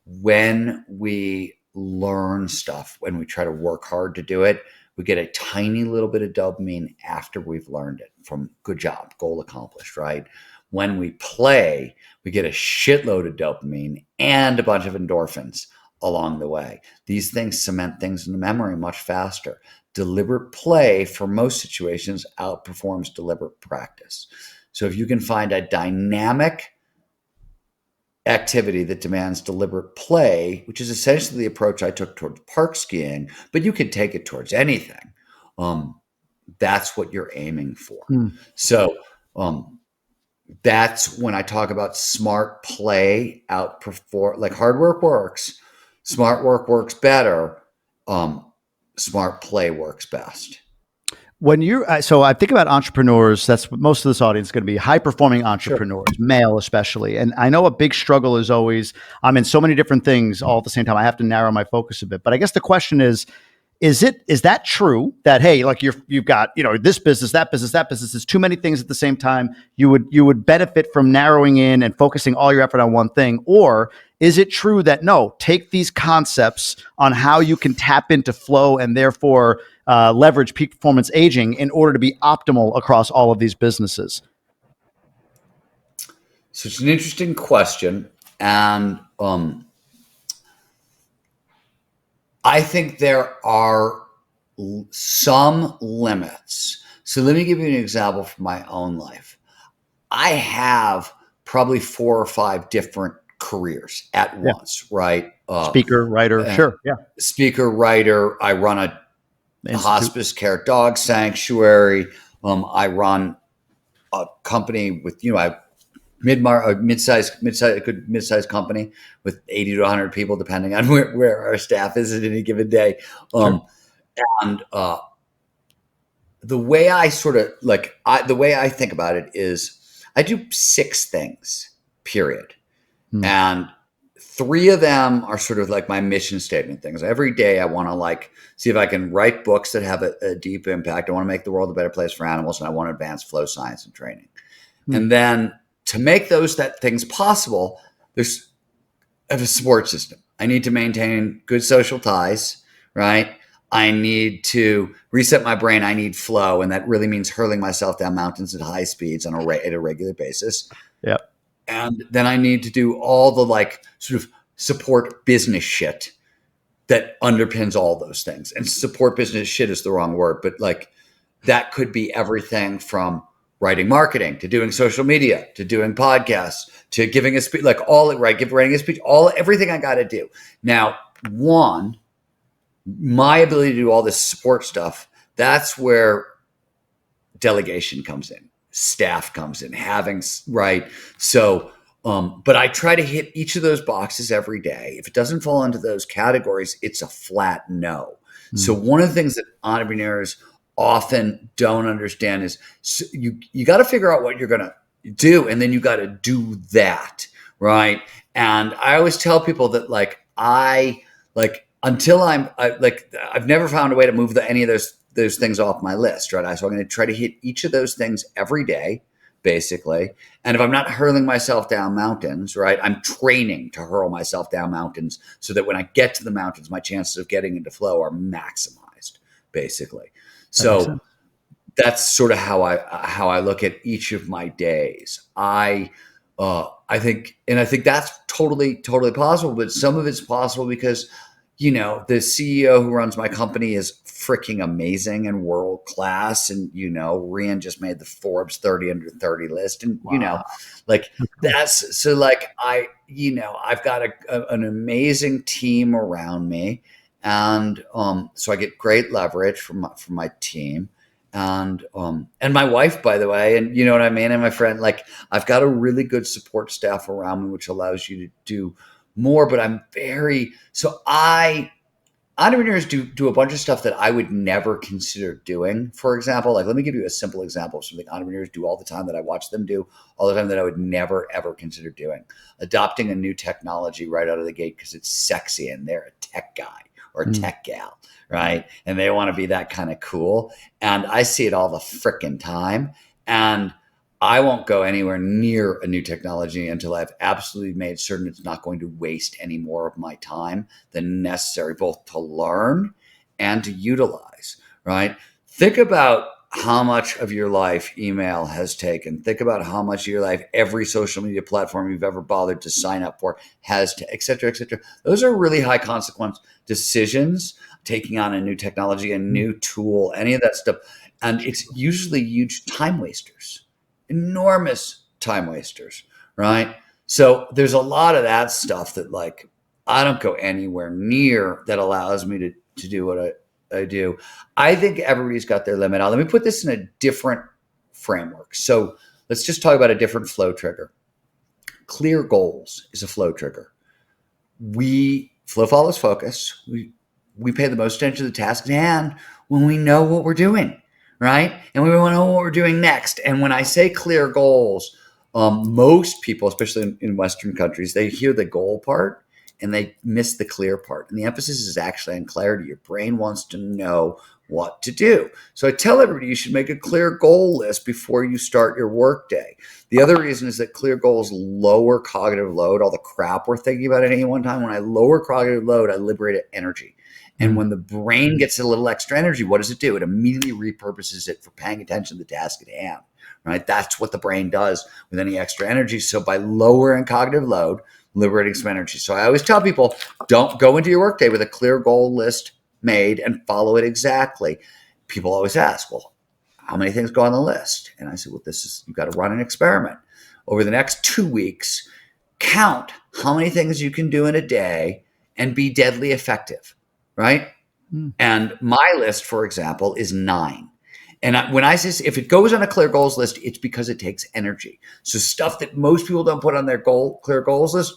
S1: When we learn stuff, when we try to work hard to do it, we get a tiny little bit of dopamine after we've learned it from good job, goal accomplished, right? When we play, we get a shitload of dopamine and a bunch of endorphins along the way. These things cement things in the memory much faster. Deliberate play, for most situations, outperforms deliberate practice. So if you can find a dynamic activity that demands deliberate play, which is essentially the approach I took towards park skiing, but you can take it towards anything. That's what you're aiming for. So that's when I talk about smart play outperform, like hard work works, smart work works better. Smart play works best.
S2: When you so I think about entrepreneurs, that's what most of this audience is going to be, high performing entrepreneurs, male especially. And I know a big struggle is always, I'm in so many different things all at the same time. I have to narrow my focus a bit. But I guess the question is that true that, hey, like you've got, this business, that business, that business, there's too many things at the same time. You would benefit from narrowing in and focusing all your effort on one thing? Or is it true that no, take these concepts on how you can tap into flow and therefore leverage peak performance aging in order to be optimal across all of these businesses?
S1: So it's an interesting question. And I think there are some limits. So let me give you an example from my own life. I have probably 4 or 5 different careers at once, right?
S2: Speaker, writer, sure. Yeah.
S1: Speaker, writer. I run a hospice care dog sanctuary. I run a company with, mid-sized company with 80 to 100 people, depending on where our staff is at any given day. And the way I the way I think about it is I do 6 things, period. And 3 of them are sort of like my mission statement things. Every day I want to see if I can write books that have a deep impact. I want to make the world a better place for animals, and I want to advance flow science and training. And then to make that things possible, I have a support system. I need to maintain good social ties, right? I need to reset my brain. I need flow. And that really means hurling myself down mountains at high speeds at a regular basis.
S2: Yep.
S1: And then I need to do all the like sort of support business shit that underpins all those things. And support business shit is the wrong word, but like that could be everything from writing marketing to doing social media to doing podcasts to giving a speech, like all it, right? Writing a speech, everything I got to do. Now, my ability to do all this support stuff, that's where delegation comes in, staff comes in, right? So, but I try to hit each of those boxes every day. If it doesn't fall into those categories, it's a flat no. So one of the things that entrepreneurs often don't understand is you got to figure out what you're going to do, and then you got to do that, right? And I always tell people that I've never found a way to move any of those things off my list, right? So I'm going to try to hit each of those things every day, basically. And if I'm not hurling myself down mountains, right, I'm training to hurl myself down mountains so that when I get to the mountains, my chances of getting into flow are maximized, basically. So that's sort of how I look at each of my days. I think that's totally possible, but some of it's possible because, the CEO who runs my company is freaking amazing and world class. And, Rian just made the Forbes 30 under 30 list. And,
S2: Wow.
S1: that's so like I've got an amazing team around me. And so I get great leverage from my team. And my wife, by the way, and you know what I mean? And my friend, like I've got a really good support staff around me, which allows you to do more, but entrepreneurs do a bunch of stuff that I would never consider doing. For example, like, let me give you a simple example of something entrepreneurs do all the time that I watch them do all the time that I would never, ever consider doing. Adopting a new technology right out of the gate because it's sexy and they're a tech guy or a tech gal, right? And they want to be that kind of cool. And I see it all the frickin' time. And I won't go anywhere near a new technology until I've absolutely made certain it's not going to waste any more of my time than necessary, both to learn and to utilize, right? Think about how much of your life email has taken. Think about how much of your life every social media platform you've ever bothered to sign up for has, et cetera, et cetera. Those are really high consequence decisions, taking on a new technology, a new tool, any of that stuff. And it's usually huge time wasters. Enormous time wasters, right? So there's a lot of that stuff that like I don't go anywhere near that allows me to do what I do. I think everybody's got their limit. Now, let me put this in a different framework. So let's just talk about a different flow trigger. Clear goals is a flow trigger. Flow follows focus. We pay the most attention to the task at hand when we know what we're doing, right? And we want to know what we're doing next. And when I say clear goals, most people, especially in Western countries, they hear the goal part and they miss the clear part. And the emphasis is actually on clarity. Your brain wants to know what to do. So I tell everybody you should make a clear goal list before you start your workday. The other reason is that clear goals lower cognitive load, all the crap we're thinking about at any one time. When I lower cognitive load, I liberate energy. And when the brain gets a little extra energy, what does it do? It immediately repurposes it for paying attention to the task at hand, right? That's what the brain does with any extra energy. So by lowering cognitive load, liberating some energy. So I always tell people, don't go into your workday with a clear goal list made and follow it exactly. People always ask, well, how many things go on the list? And I said, well, you've got to run an experiment. Over the next 2 weeks, count how many things you can do in a day and be deadly effective. Right? And my list, for example, is 9. And when I say if it goes on a clear goals list, it's because it takes energy. So stuff that most people don't put on their clear goals list,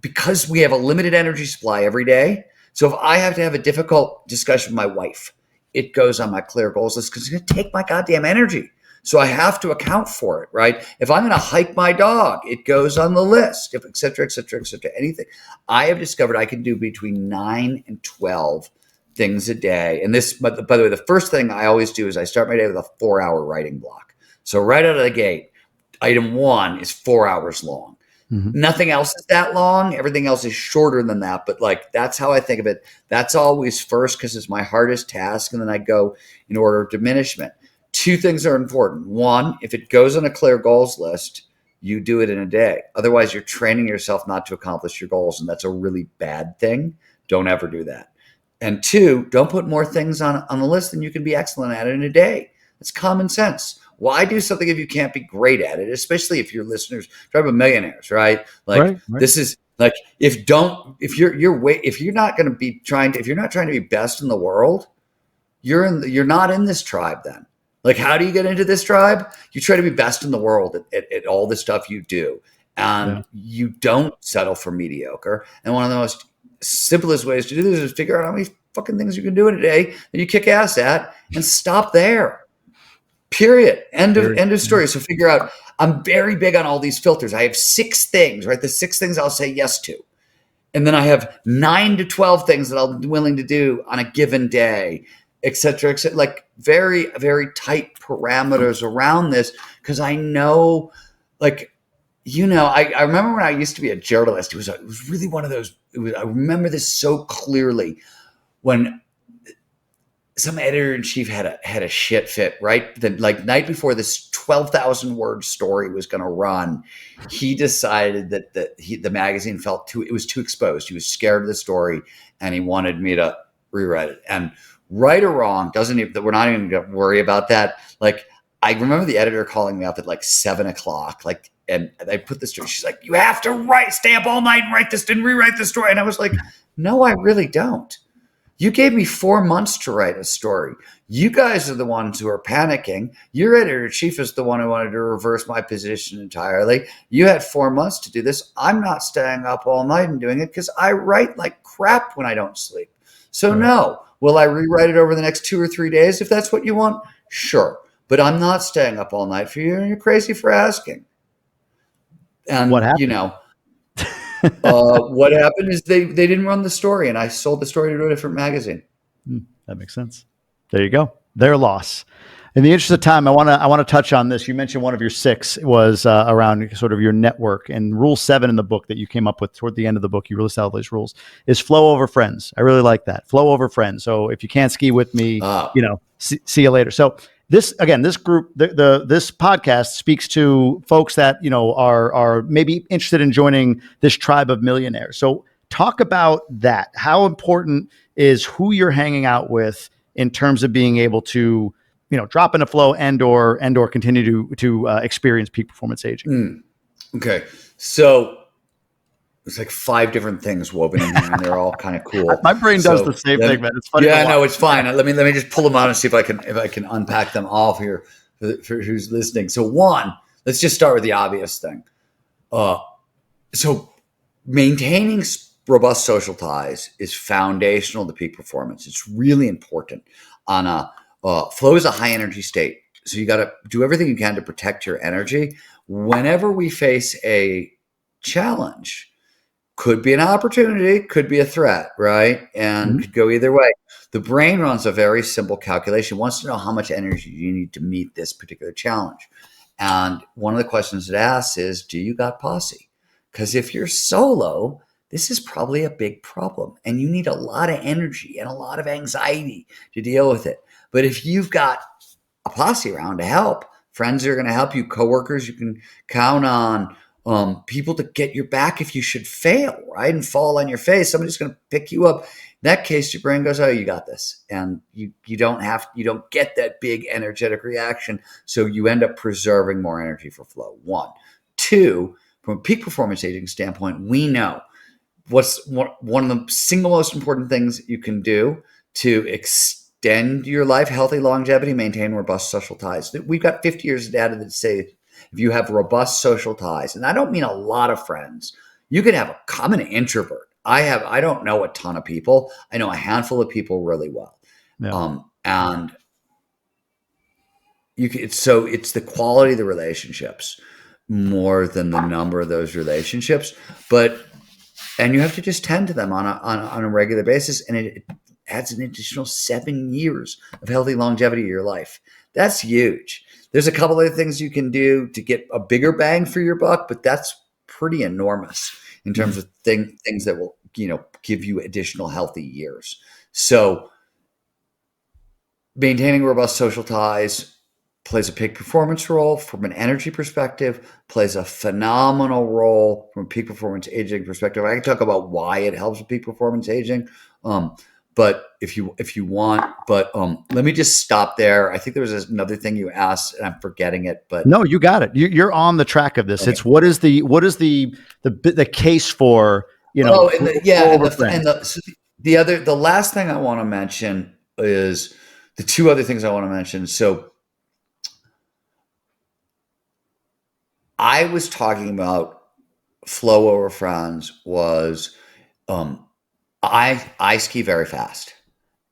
S1: because we have a limited energy supply every day. So if I have to have a difficult discussion with my wife, it goes on my clear goals list because it's going to take my goddamn energy. So I have to account for it, right? If I'm going to hike my dog, it goes on the list, et cetera, et cetera, et cetera, anything. I have discovered I can do between 9 and 12 things a day. And this, by the way, the first thing I always do is I start my day with a 4-hour writing block. So right out of the gate, item 1 is 4 hours long. Nothing else is that long. Everything else is shorter than that. But like, that's how I think of it. That's always first because it's my hardest task. And then I go in order of diminishment. 2 things are important. 1, if it goes on a clear goals list, you do it in a day. Otherwise, you're training yourself not to accomplish your goals. And that's a really bad thing. Don't ever do that. And 2, don't put more things on the list than you can be excellent at in a day. It's common sense. Why do something if you can't be great at it? Especially if your listeners, Tribe of Millionaires, right? Like
S2: Right.
S1: this is like if you're not trying to be best in the world, you're not in this tribe then. Like, how do you get into this tribe? You try to be best in the world at all the stuff you do, and you don't settle for mediocre. And one of the most simplest ways to do this is figure out how many fucking things you can do in a day that you kick ass at, and stop there. Period. End of story. So figure out, I'm very big on all these filters. I have 6 things, right? The 6 things I'll say yes to. And then I have 9 to 12 things that I'm willing to do on a given day, et cetera, like very, very tight parameters around this. Cause I know, like, I remember when I used to be a journalist, it was really one of those, I remember this so clearly when some editor-in-chief had a shit fit, right? The night before this 12,000 word story was going to run, he decided that the magazine it was too exposed. He was scared of the story, and he wanted me to rewrite it. And right or wrong, we're not even going to worry about that. Like, I remember the editor calling me up at like 7:00, and I put the story. She's like, "You have to stay up all night and write this and rewrite the story." And I was like, "No, I really don't. You gave me 4 months to write a story. You guys are the ones who are panicking. Your editor-in-chief is the one who wanted to reverse my position entirely. You had 4 months to do this. I'm not staying up all night and doing it because I write like crap when I don't sleep. So no, will I rewrite it over the next 2 or 3 days if that's what you want? Sure. But I'm not staying up all night for you, and you're crazy for asking." And
S2: What happened?
S1: What happened is they didn't run the story, and I sold the story to a different magazine.
S2: That makes sense. There you go. Their loss. In the interest of time, I want to touch on this. You mentioned one of your 6 was around sort of your network, and rule 7 in the book that you came up with toward the end of the book. You really set all these rules is flow over friends. I really like that. Flow over friends. So if you can't ski with me, see you later. So this group, this podcast speaks to folks that, are maybe interested in joining this tribe of millionaires. So talk about that. How important is who you're hanging out in terms of being able to, drop into flow and or continue to experience peak performance aging?
S1: Okay. So there's like 5 different things woven in here, and they're all kind of cool.
S2: My brain does the same thing, man. It's funny.
S1: Yeah, no, it's fine. Let me just pull them out and see if I can unpack them all here for who's listening. So 1, let's just start with the obvious thing. So maintaining robust social ties is foundational to peak performance. It's really important. Flow is a high energy state, so you got to do everything you can to protect your energy. Whenever we face a challenge, could be an opportunity, could be a threat, right? And could go either way. The brain runs a very simple calculation. It wants to know how much energy you need to meet this particular challenge. And one of the questions it asks is, do you got posse? Because if you're solo, this is probably a big problem, and you need a lot of energy and a lot of anxiety to deal with it. But if you've got a posse around to help, friends are going to help you, coworkers you can count on, people to get your back if you should fail, right, and fall on your face. Somebody's going to pick you up. In that case, your brain goes, "Oh, you got this," and you don't get that big energetic reaction. So you end up preserving more energy for flow. 1, 2, from a peak performance aging standpoint, we know what's one of the single most important things you can do to extend your life, healthy longevity, maintain robust social ties. We've got 50 years of data that say if you have robust social ties, and I don't mean a lot of friends, you can have I'm an introvert. I don't know a ton of people. I know a handful of people really well. Yeah. And it's the quality of the relationships more than the number of those relationships, and you have to just tend to them on a regular basis. And adds an additional 7 years of healthy longevity to your life. That's huge. There's a couple other things you can do to get a bigger bang for your buck, but that's pretty enormous in terms of things that will, give you additional healthy years. So maintaining robust social ties plays a peak performance role from an energy perspective, plays a phenomenal role from a peak performance aging perspective. I can talk about why it helps with peak performance aging. But if you want, let me just stop there. I think there was another thing you asked, and I'm forgetting it. But
S2: no, you got it. You're on the track of this.
S1: okay.
S2: It's what is the case for
S1: The last thing I want to mention is the two other things I want to mention. So I was talking about flow over friends was I ski very fast.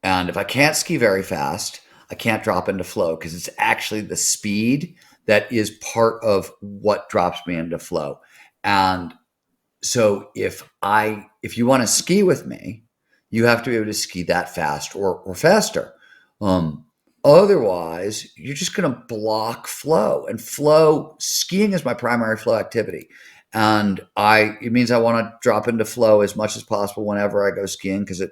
S1: And if I can't ski very fast, I can't drop into flow because it's actually the speed that is part of what drops me into flow. And so if you want to ski with me, you have to be able to ski that fast or faster. Otherwise, you're just going to block flow. And skiing is my primary flow activity. And it means I want to drop into flow as much as possible whenever I go skiing because it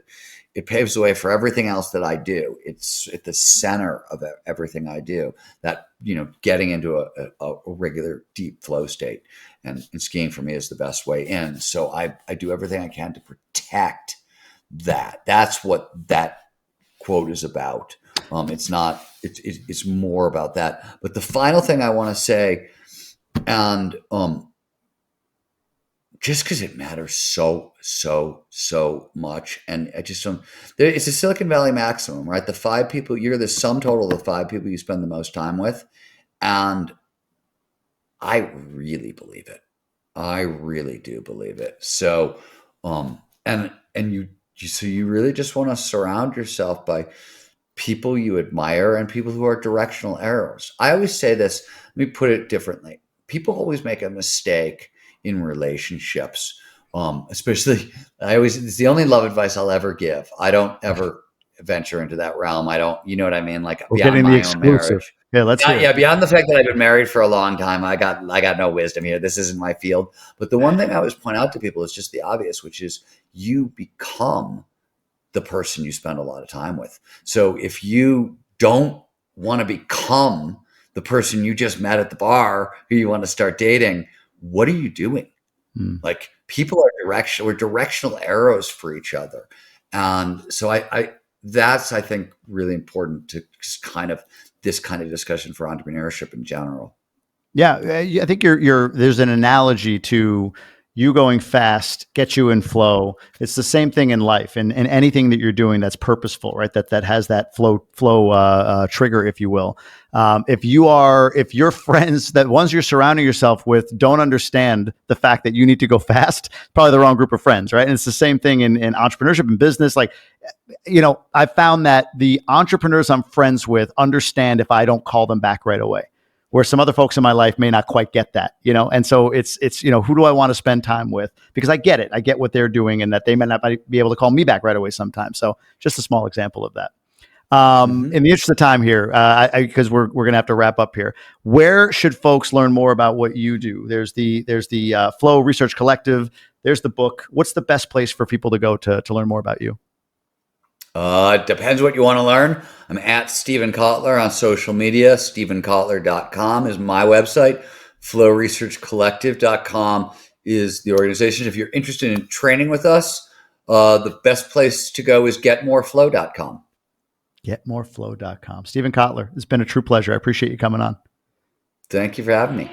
S1: paves the way for everything else that I do. It's at the center of everything I do, that, getting into a regular deep flow state. And skiing for me is the best way in. So I do everything I can to protect that. That's what that quote is about. It's more about that. But the final thing I want to say, and just because it matters so much, and I just don't. It's a Silicon Valley maximum, right? The 5 people, you're the sum total of the 5 people you spend the most time with, and I really believe it. I really do believe it. So, and you really just want to surround yourself by people you admire and people who are directional arrows. I always say this. Let me put it differently. People always make a mistake in relationships, especially. It's the only love advice I'll ever give. I don't ever venture into that realm. I don't, you know what I mean? Like
S2: We're
S1: beyond
S2: getting the
S1: my own
S2: exclusive.
S1: marriage.
S2: Yeah, let's hear it.
S1: Beyond the fact that I've been married for a long time, I got no wisdom here. This isn't my field. But the one thing I always point out to people is just the obvious, which is you become the person you spend a lot of time with. So if you don't want to become the person you just met at the bar who you want to start dating, what are you doing? Like, people are we're directional arrows for each other. And so that's, I think, really important to this kind of discussion for entrepreneurship in general.
S2: Yeah, I think there's an analogy to you going fast, get you in flow. It's the same thing in life and anything that you're doing that's purposeful, right? That has that flow trigger, if you will. If your friends, that ones you're surrounding yourself with, don't understand the fact that you need to go fast, probably the wrong group of friends, right? And it's the same thing in entrepreneurship and business. Like, I found that the entrepreneurs I'm friends with understand if I don't call them back right away, where some other folks in my life may not quite get that, And so it's who do I want to spend time with? Because I get it. I get what they're doing and that they may not be able to call me back right away sometimes. So just a small example of that. In the interest of time here, because we're going to have to wrap up here, where should folks learn more about what you do? There's the Flow Research Collective. There's the book. What's the best place for people to go to learn more about you?
S1: It depends what you want to learn. I'm at Stephen Kotler on social media. StephenKotler.com is my website. FlowResearchCollective.com is the organization. If you're interested in training with us, the best place to go is GetMoreFlow.com.
S2: GetMoreFlow.com. Stephen Kotler, it's been a true pleasure. I appreciate you coming on.
S1: Thank you for having me.